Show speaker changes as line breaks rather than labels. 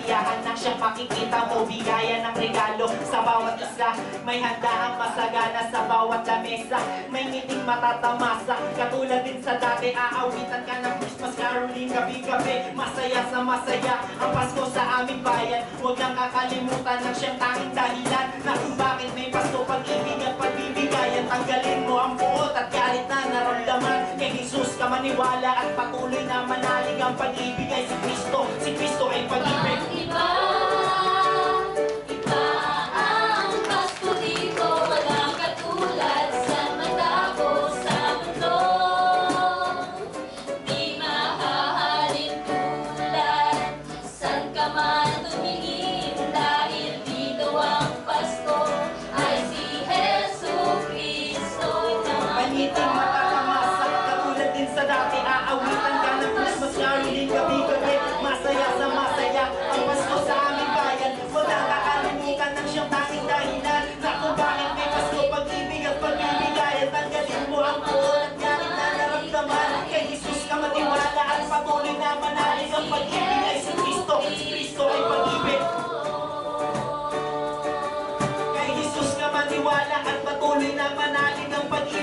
kasiyahan na siyang makikita mo. Bigayan ng regalo sa bawat isa, may handa ang masagana sa bawat lamesa. May ngiting matatamasa, katulad din sa dati. Aawitan ka ng Christmas caroling gabi-gabi. Masaya sa masaya ang Pasko sa aming bayan. Huwag lang kakalimutan ng siyang tanging dahilan na kung bakit may Pasko, pag-ibig at pagbibigayan. Tanggalin mo ang buot at galit na naramdaman. Kay Jesus ka maniwala at patuloy na manalig. Ang pag-ibig ay si Kristo, si Kristo ay pag-ibig.
Iba ang Pasko dito, walang katulad sa matapos sa mundo. Di mahahalin tulad, san ka man tumingin, dahil dito ang Pasko ay si Jesu Cristo na.
Pangiting matatamasa, katulad din sa dati. Aawitan ka ng Christmas caroling gabi-gabi. Masaya sa masaya ang Pasko sa aming bayan. Huwag lang kakalimutan ng siyang tanging dahilan na kung bakit may Pasko, pag-ibig at pagbibigayan. Tanggalin mo ang buot at galit na naramdaman. Kay Jesus ka matiwala at patuloy na manalig. Ang pag-ibig ay si Kristo, si Kristo ay pag-ibig. Kay Jesus ka maniwala at patuloy na manalig. Ang pag-ibig